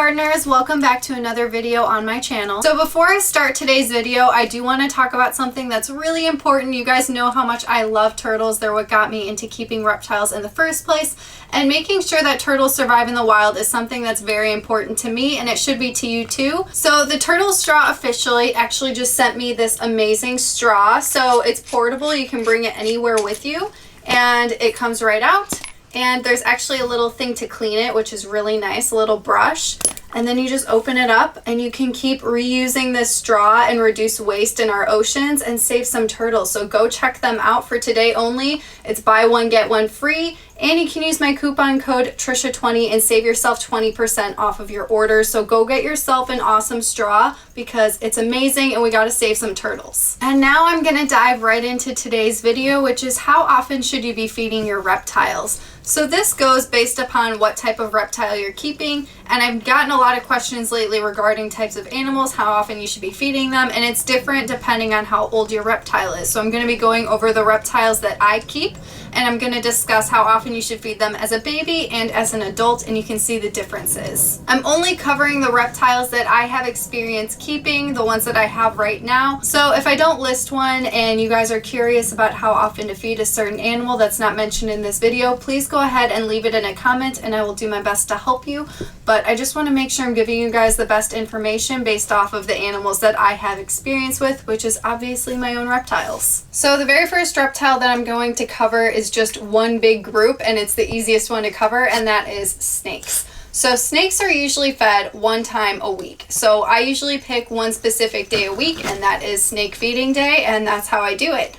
gardeners, welcome back to another video on my channel. So before I start today's video, I do want to talk about something that's really important. You guys know how much I love turtles. They're what got me into keeping reptiles in the first place, and making sure that turtles survive in the wild is something that's very important to me, and it should be to you too. So the Turtle Straw officially actually just sent me this amazing straw. So it's portable, you can bring it anywhere with you, and it comes right out. And there's actually a little thing to clean it, which is really nice, a little brush. And then you just open it up and you can keep reusing this straw and reduce waste in our oceans and save some turtles. So go check them out for today only. It's buy one, get one free. And you can use my coupon code Trisha20 and save yourself 20% off of your order. So go get yourself an awesome straw because it's amazing and we got to save some turtles. And now I'm going to dive right into today's video, which is how often should you be feeding your reptiles? So this goes based upon what type of reptile you're keeping, and I've gotten a lot of questions lately regarding types of animals, how often you should be feeding them, and it's different depending on how old your reptile is. So I'm going to be going over the reptiles that I keep, and I'm going to discuss how often you should feed them as a baby and as an adult, and you can see the differences. I'm only covering the reptiles that I have experience keeping, the ones that I have right now. So if I don't list one and you guys are curious about how often to feed a certain animal that's not mentioned in this video, please go ahead and leave it in a comment and I will do my best to help you. But I just want to make sure I'm giving you guys the best information based off of the animals that I have experience with, which is obviously my own reptiles. So the very first reptile that I'm going to cover is just one big group, and it's the easiest one to cover, and that is snakes. So snakes are usually fed one time a week. So I usually pick one specific day a week, and that is snake feeding day, and that's how I do it.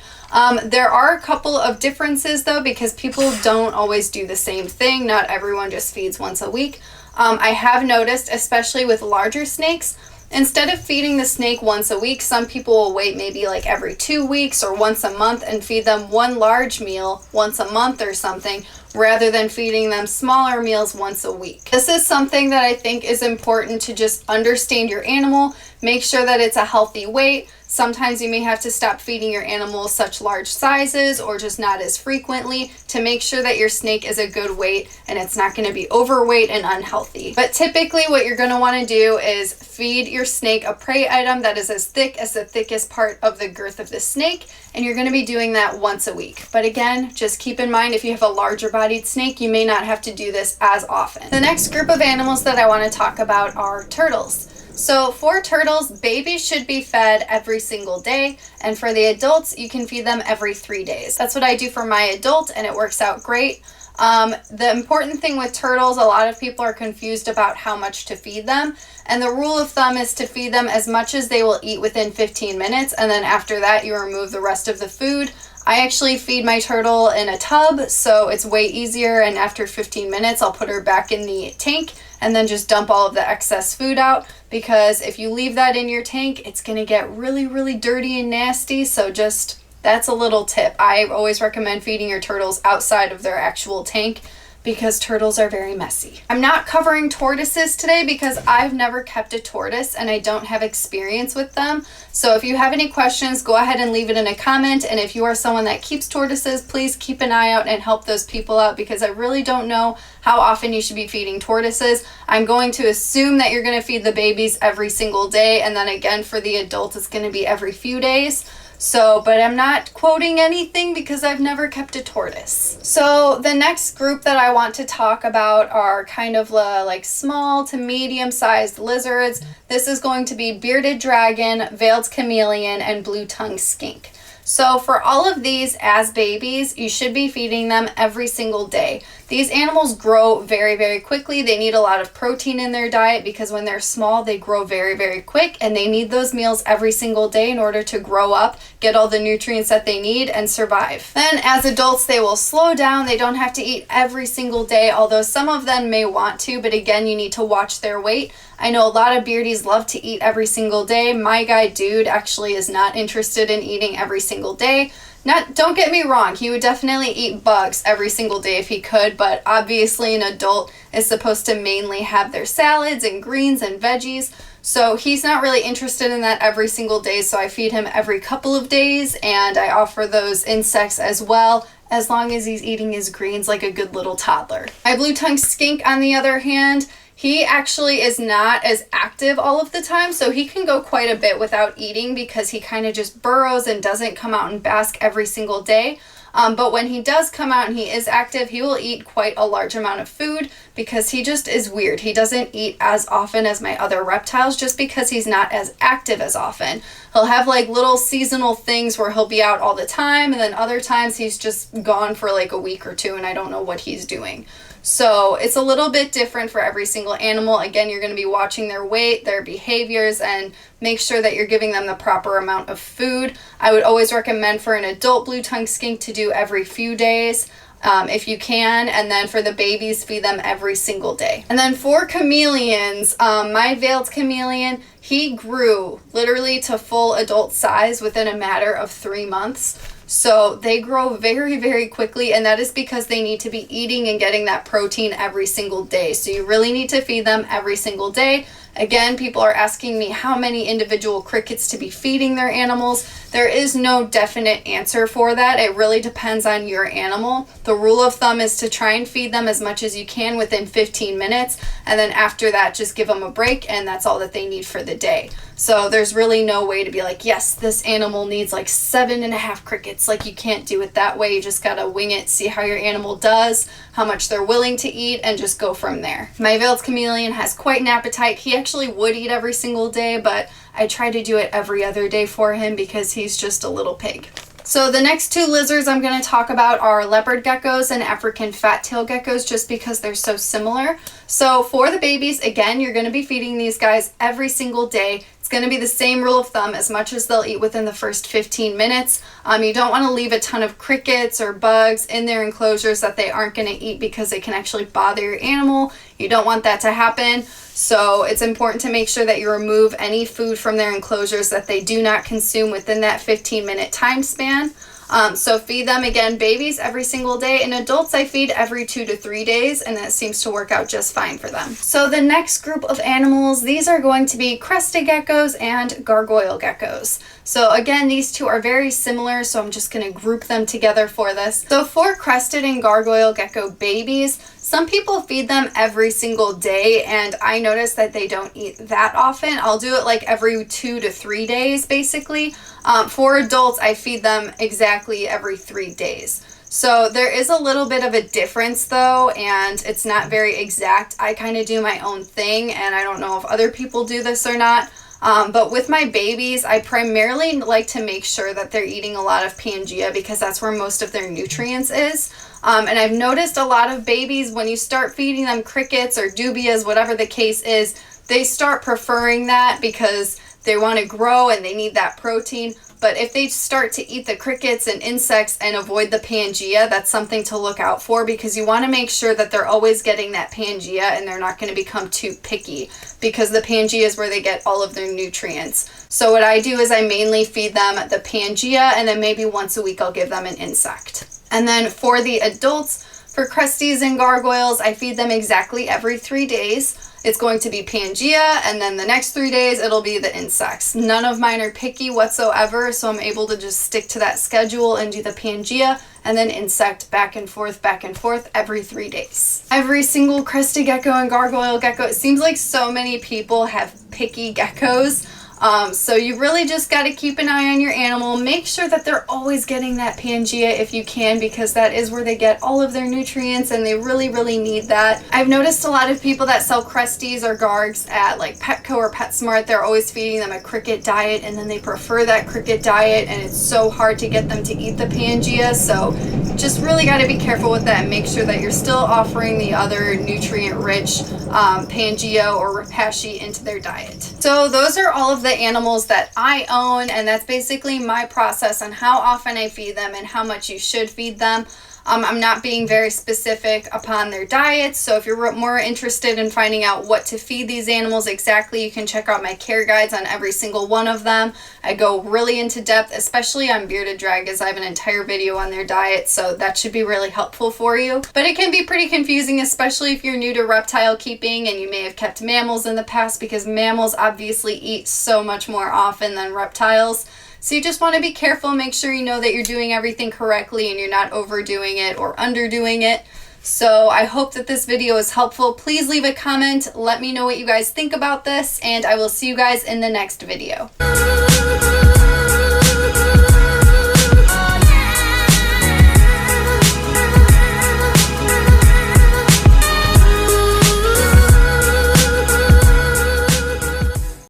There are a couple of differences though, because people don't always do the same thing. Not everyone just feeds once a week. I have noticed, especially with larger snakes, instead of feeding the snake once a week, some people will wait maybe like every 2 weeks or once a month and feed them one large meal once a month or something, rather than feeding them smaller meals once a week. This is something that I think is important to just understand your animal, make sure that it's a healthy weight. Sometimes you may have to stop feeding your animal such large sizes or just not as frequently to make sure that your snake is a good weight and it's not going to be overweight and unhealthy. But typically what you're going to want to do is feed your snake a prey item that is as thick as the thickest part of the girth of the snake, and you're going to be doing that once a week. But again, just keep in mind if you have a larger bodied snake, you may not have to do this as often. The next group of animals that I want to talk about are turtles. So for turtles, babies should be fed every single day, and for the adults, you can feed them every 3 days. That's what I do for my adult, and it works out great. The important thing with turtles, a lot of people are confused about how much to feed them, and the rule of thumb is to feed them as much as they will eat within 15 minutes, and then after that, you remove the rest of the food. I actually feed my turtle in a tub, so it's way easier, and after 15 minutes, I'll put her back in the tank and then just dump all of the excess food out, because if you leave that in your tank, it's going to get really, really dirty and nasty. So just, that's a little tip. I always recommend feeding your turtles outside of their actual tank, because turtles are very messy. I'm not covering tortoises today because I've never kept a tortoise and I don't have experience with them. So if you have any questions, go ahead and leave it in a comment. And if you are someone that keeps tortoises, please keep an eye out and help those people out, because I really don't know how often you should be feeding tortoises. I'm going to assume that you're going to feed the babies every single day, and then again for the adults it's going to be every few days. So, but I'm not quoting anything because I've never kept a tortoise. So the next group that I want to talk about are kind of like small to medium sized lizards. This is going to be bearded dragon, veiled chameleon, and blue-tongued skink. So for all of these as babies, you should be feeding them every single day. These animals grow very, very quickly. They need a lot of protein in their diet because when they're small, they grow very, very quick, and they need those meals every single day in order to grow up, get all the nutrients that they need, and survive. Then as adults, they will slow down. They don't have to eat every single day, although some of them may want to, but again, you need to watch their weight. I know a lot of beardies love to eat every single day. My guy Dude actually is not interested in eating every single day. Don't get me wrong, he would definitely eat bugs every single day if he could, but obviously an adult is supposed to mainly have their salads and greens and veggies. So he's not really interested in that every single day, so I feed him every couple of days, and I offer those insects as well, as long as he's eating his greens like a good little toddler. My blue-tongued skink, on the other hand, He actually is not as active all of the time, so he can go quite a bit without eating because he kind of just burrows and doesn't come out and bask every single day. But when he does come out and he is active, he will eat quite a large amount of food because he just is weird. He doesn't eat as often as my other reptiles just because he's not as active as often. He'll have like little seasonal things where he'll be out all the time, and then other times he's just gone for like a week or two and I don't know what he's doing. So it's a little bit different for every single animal. Again, you're going to be watching their weight, their behaviors, and make sure that you're giving them the proper amount of food. I would always recommend for an adult blue-tongued skink to do every few days if you can, and then for the babies, feed them every single day. And then for chameleons, my veiled chameleon, he grew literally to full adult size within a matter of 3 months. So they grow very, very quickly, and that is because they need to be eating and getting that protein every single day. So you really need to feed them every single day. Again, people are asking me how many individual crickets to be feeding their animals. There is no definite answer for that. It really depends on your animal. The rule of thumb is to try and feed them as much as you can within 15 minutes, and then after that, just give them a break, and that's all that they need for the day. So there's really no way to be like, yes, this animal needs like 7.5 crickets. Like, you can't do it that way. You just gotta wing it, see how your animal does, how much they're willing to eat, and just go from there. My veiled chameleon has quite an appetite. He actually would eat every single day, but I try to do it every other day for him because he's just a little pig. So the next two lizards I'm going to talk about are leopard geckos and African fat-tailed geckos, just because they're so similar. So for the babies, again, you're going to be feeding these guys every single day. It's going to be the same rule of thumb, as much as they'll eat within the first 15 minutes. You don't want to leave a ton of crickets or bugs in their enclosures that they aren't going to eat because it can actually bother your animal. You don't want that to happen. So it's important to make sure that you remove any food from their enclosures that they do not consume within that 15-minute time span. So feed them, again, babies every single day, and adults I feed every 2 to 3 days, and that seems to work out just fine for them. So the next group of animals, these are going to be crested geckos and gargoyle geckos. So again, these two are very similar, so I'm just going to group them together for this. So for crested and gargoyle gecko babies, some people feed them every single day, and I notice that they don't eat that often. I'll do it like every 2 to 3 days, basically. For adults, I feed them exactly every 3 days. So there is a little bit of a difference though, and it's not very exact. I kind of do my own thing, and I don't know if other people do this or not. But with my babies, I primarily like to make sure that they're eating a lot of Pangea because that's where most of their nutrients is. And I've noticed a lot of babies, when you start feeding them crickets or dubias, whatever the case is, they start preferring that because they want to grow and they need that protein. But if they start to eat the crickets and insects and avoid the Pangea, that's something to look out for, because you want to make sure that they're always getting that Pangea and they're not going to become too picky, because the Pangea is where they get all of their nutrients. So what I do is I mainly feed them the Pangea, and then maybe once a week I'll give them an insect. And then for the adults, for cresties and gargoyles, I feed them exactly every 3 days. It's going to be Pangea, and then the next 3 days it'll be the insects. None of mine are picky whatsoever, so I'm able to just stick to that schedule and do the Pangea and then insect back and forth every 3 days. Every single crested gecko and gargoyle gecko, it seems like so many people have picky geckos. So you really just got to keep an eye on your animal. Make sure that they're always getting that Pangea if you can, because that is where they get all of their nutrients and they really, really need that. I've noticed a lot of people that sell cresties or gargs at like Petco or PetSmart, they're always feeding them a cricket diet, and then they prefer that cricket diet, and it's so hard to get them to eat the Pangea. So just really got to be careful with that and make sure that you're still offering the other nutrient-rich Pangea or Repashy into their diet. So those are all of the animals that I own, and that's basically my process on how often I feed them and how much you should feed them. I'm not being very specific upon their diets, so if you're more interested in finding out what to feed these animals exactly, you can check out my care guides on every single one of them. I go really into depth, especially on bearded dragons. I have an entire video on their diet, so that should be really helpful for you. But it can be pretty confusing, especially if you're new to reptile keeping and you may have kept mammals in the past, because mammals obviously eat so much more often than reptiles. So you just want to be careful, make sure you know that you're doing everything correctly and you're not overdoing it or underdoing it. So I hope that this video is helpful. Please leave a comment. Let me know what you guys think about this, and I will see you guys in the next video.